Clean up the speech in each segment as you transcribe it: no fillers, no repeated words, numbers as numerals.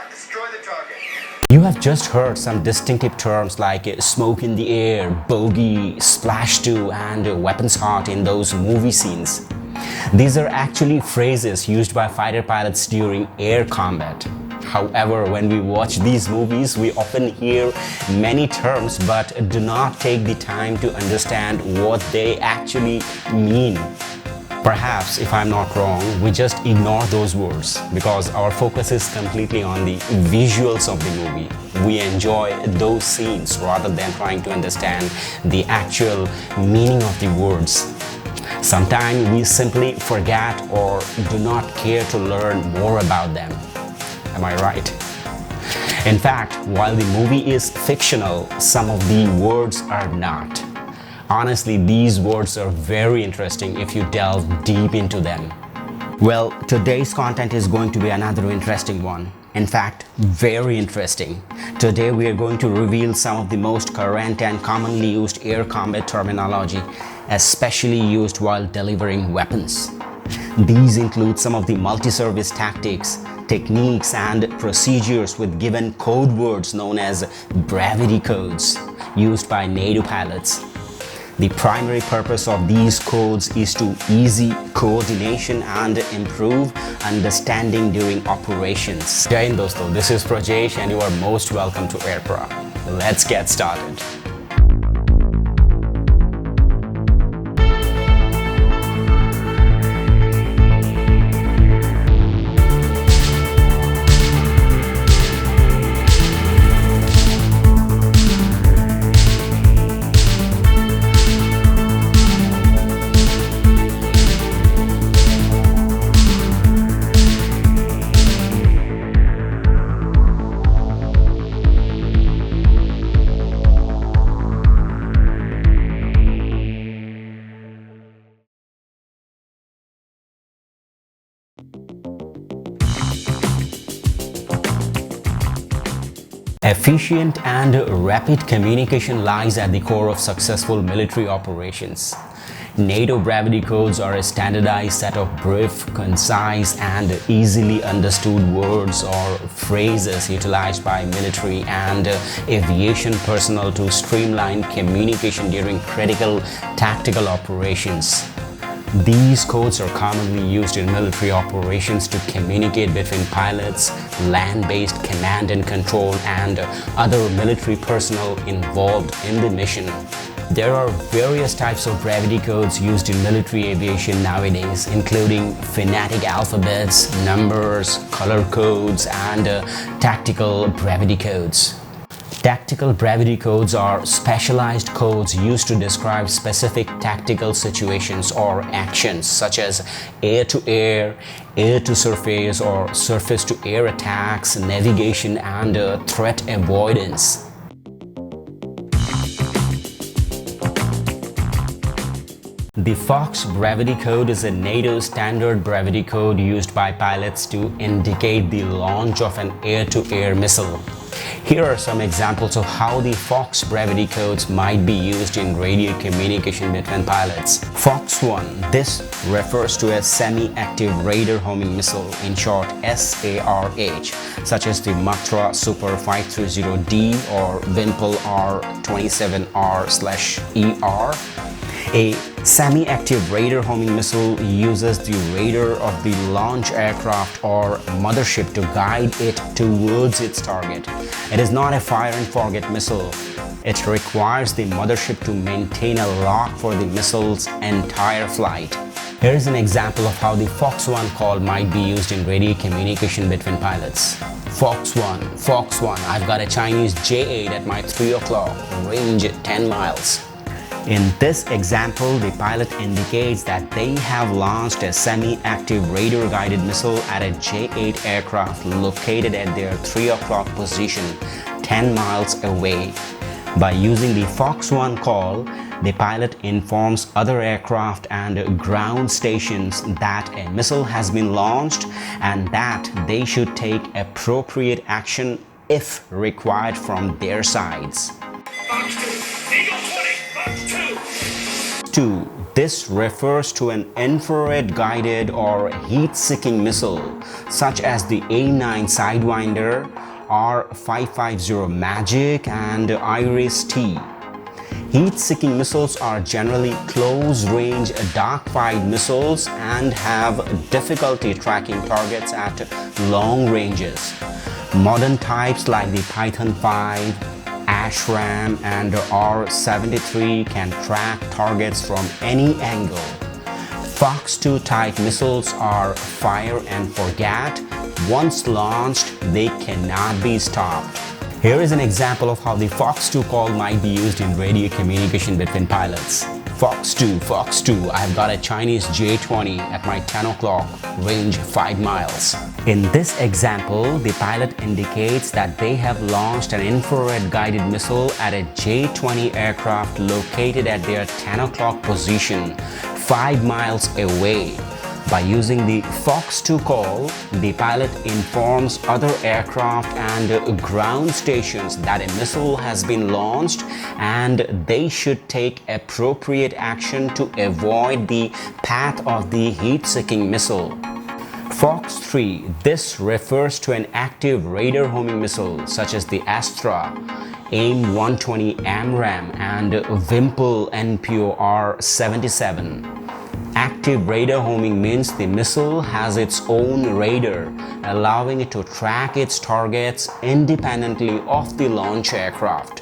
Destroy the target. You have just heard some distinctive terms like smoke in the air, bogey, splash to, and weapons hot in those movie scenes. These are actually phrases used by fighter pilots during air combat. However, when we watch these movies, we often hear many terms but do not take the time to understand what they actually mean. Perhaps, if I'm not wrong, we just ignore those words because our focus is completely on the visuals of the movie. We enjoy those scenes rather than trying to understand the actual meaning of the words. Sometimes we simply forget or do not care to learn more about them. Am I right? In fact, while the movie is fictional, some of the words are not. Honestly, these words are very interesting if you delve deep into them. Well, today's content is going to be another interesting one. In fact, very interesting. Today we are going to reveal some of the most current and commonly used air combat terminology, especially used while delivering weapons. These include some of the multi-service tactics, techniques, and procedures with given code words known as Brevity Codes, used by NATO pilots. The primary purpose of these codes is to ease coordination and improve understanding during operations. Jai Hind dosto, this is Prajesh and you are most welcome to AirPra. Let's get started. Efficient and rapid communication lies at the core of successful military operations. NATO Brevity Codes are a standardized set of brief, concise, and easily understood words or phrases utilized by military and aviation personnel to streamline communication during critical tactical operations. These codes are commonly used in military operations to communicate between pilots, land-based command and control, and other military personnel involved in the mission. There are various types of brevity codes used in military aviation nowadays, including phonetic alphabets, numbers, color codes, and tactical brevity codes. Tactical brevity codes are specialized codes used to describe specific tactical situations or actions such as air-to-air, air-to-surface, or surface-to-air attacks, navigation, and threat avoidance. The Fox Brevity Code is a NATO standard brevity code used by pilots to indicate the launch of an air-to-air missile. Here are some examples of how the Fox Brevity Codes might be used in radio communication between pilots. Fox 1. This refers to a semi-active radar homing missile, in short SARH, such as the Matra Super 530D or Wimpel R27R/ER. A semi-active radar homing missile uses the radar of the launch aircraft or mothership to guide it towards its target. It is not a fire and forget missile. It requires the mothership to maintain a lock for the missile's entire flight. Here is an example of how the Fox 1 call might be used in radio communication between pilots. Fox 1, I've got a Chinese J8 at my 3 o'clock, range 10 miles. In this example, the pilot indicates that they have launched a semi-active radar-guided missile at a J8 aircraft located at their 3 o'clock position 10 miles away. By using the Fox 1 call, the pilot informs other aircraft and ground stations that a missile has been launched and that they should take appropriate action if required from their sides. Fox 2, Eagle 20, Fox 2. 2. This refers to an infrared guided or heat-seeking missile such as the A9 Sidewinder, R550 Magic and Iris-T. Heat-seeking missiles are generally close-range dark-fired missiles and have difficulty tracking targets at long ranges. Modern types like the Python 5, ASHRAAM and R73 can track targets from any angle. Fox 2 type missiles are fire and forget. Once launched, they cannot be stopped. Here is an example of how the Fox 2 call might be used in radio communication between pilots. Fox 2, I've got a Chinese J-20 at my 10 o'clock, range 5 miles. In this example, the pilot indicates that they have launched an infrared guided missile at a J-20 aircraft located at their 10 o'clock position, 5 miles away. By using the Fox 2 call, the pilot informs other aircraft and ground stations that a missile has been launched and they should take appropriate action to avoid the path of the heat-seeking missile. Fox 3, this refers to an active radar homing missile such as the Astra, AIM-120 AMRAAM and Wimple NPO R-77. Active radar homing means the missile has its own radar, allowing it to track its targets independently of the launch aircraft.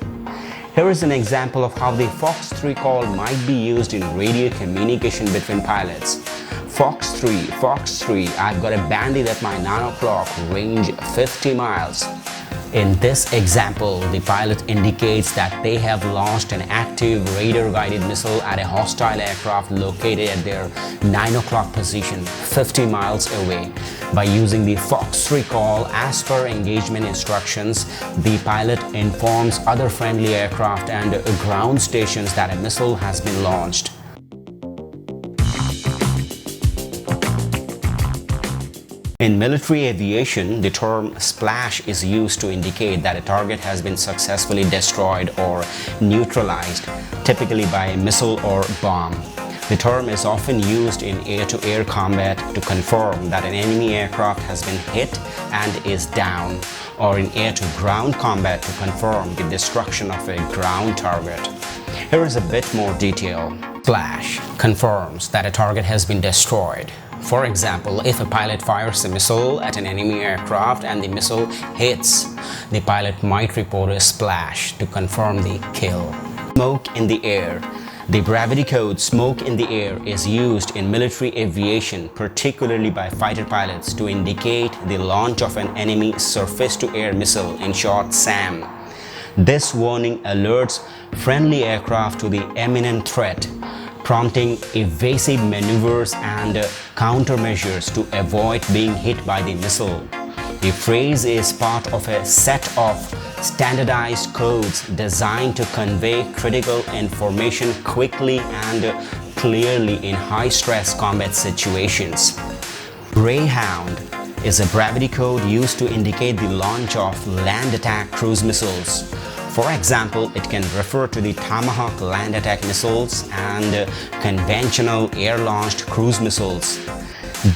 Here is an example of how the Fox 3 call might be used in radio communication between pilots. Fox 3, I've got a bandit at my 9 o'clock, range 50 miles. In this example, the pilot indicates that they have launched an active radar-guided missile at a hostile aircraft located at their 9 o'clock position, 50 miles away. By using the Fox 3 call as per engagement instructions, the pilot informs other friendly aircraft and ground stations that a missile has been launched. In military aviation, the term splash is used to indicate that a target has been successfully destroyed or neutralized, typically by a missile or bomb. The term is often used in air-to-air combat to confirm that an enemy aircraft has been hit and is down, or in air-to-ground combat to confirm the destruction of a ground target. Here is a bit more detail. Splash confirms that a target has been destroyed. For example, if a pilot fires a missile at an enemy aircraft and the missile hits, the pilot might report a splash to confirm the kill. Smoke in the air. The Brevity Code smoke in the air is used in military aviation, particularly by fighter pilots, to indicate the launch of an enemy surface-to-air missile, in short SAM. This warning alerts friendly aircraft to the imminent threat, prompting evasive maneuvers and countermeasures to avoid being hit by the missile. The phrase is part of a set of standardized codes designed to convey critical information quickly and clearly in high-stress combat situations. Greyhound is a Brevity code used to indicate the launch of land attack cruise missiles. For example, it can refer to the Tomahawk land attack missiles and conventional air-launched cruise missiles.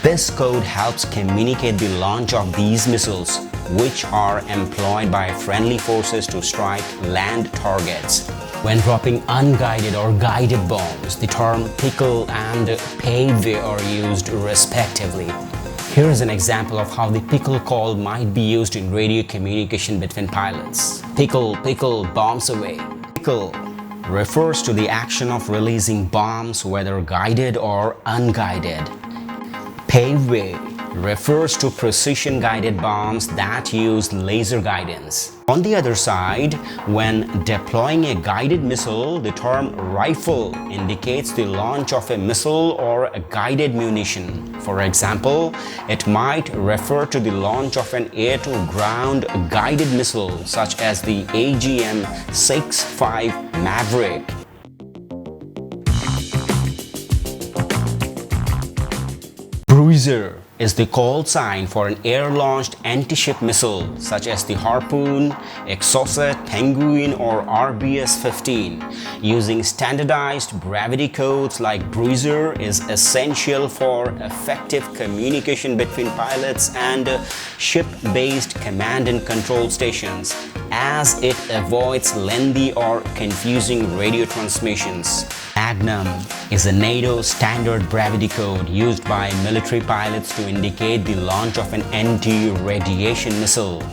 This code helps communicate the launch of these missiles, which are employed by friendly forces to strike land targets. When dropping unguided or guided bombs, the term pickle and pave are used respectively. Here is an example of how the pickle call might be used in radio communication between pilots. Pickle, bombs away. Pickle refers to the action of releasing bombs, whether guided or unguided. Paveway refers to precision-guided bombs that use laser guidance. On the other side, when deploying a guided missile, the term rifle indicates the launch of a missile or a guided munition. For example, it might refer to the launch of an air-to-ground guided missile such as the AGM-65 Maverick. Bruiser is the call sign for an air-launched anti-ship missile such as the Harpoon, Exocet, Penguin or RBS-15. Using standardized brevity codes like Bruiser is essential for effective communication between pilots and ship-based command and control stations, as it avoids lengthy or confusing radio transmissions. Magnum is a NATO standard brevity code used by military pilots to indicate the launch of an anti-radiation missile.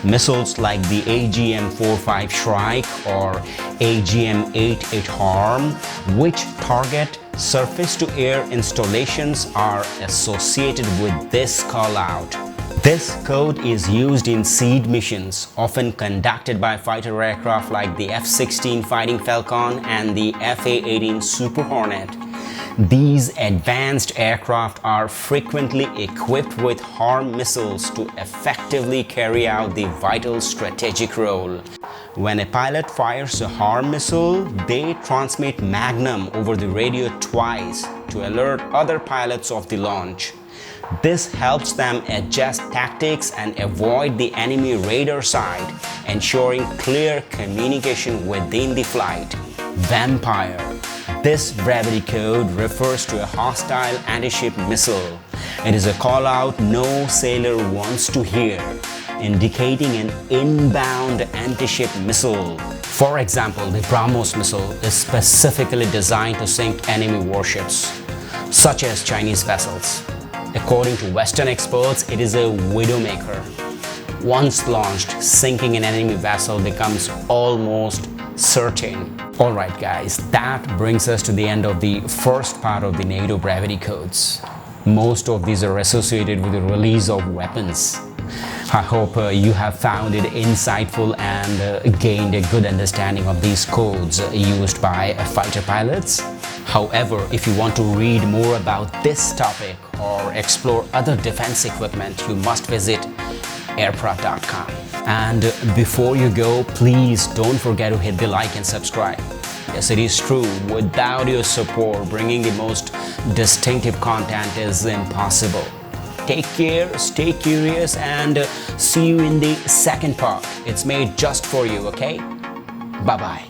Missiles like the AGM-45 Shrike or AGM-88 Harm, which target surface-to-air installations, are associated with this call-out. This code is used in SEAD missions, often conducted by fighter aircraft like the F-16 Fighting Falcon and the F/A-18 Super Hornet. These advanced aircraft are frequently equipped with HARM missiles to effectively carry out the vital strategic role. When a pilot fires a HARM missile, they transmit Magnum over the radio twice to alert other pilots of the launch. This helps them adjust tactics and avoid the enemy radar site, ensuring clear communication within the flight. Vampire. This brevity code refers to a hostile anti-ship missile. It is a call-out no sailor wants to hear, indicating an inbound anti-ship missile. For example, the BrahMos missile is specifically designed to sink enemy warships, such as Chinese vessels. According to Western experts, it is a widowmaker. Once launched, sinking an enemy vessel becomes almost certain. Alright guys, that brings us to the end of the first part of the NATO Brevity Codes. Most of these are associated with the release of weapons. I hope you have found it insightful and gained a good understanding of these codes used by fighter pilots. However, if you want to read more about this topic or explore other defense equipment, you must visit airpra.com. And before you go, please don't forget to hit the like and subscribe. Yes, it is true, without your support, bringing the most distinctive content is impossible. Take care, stay curious, and see you in the second part. It's made just for you, okay? Bye-bye.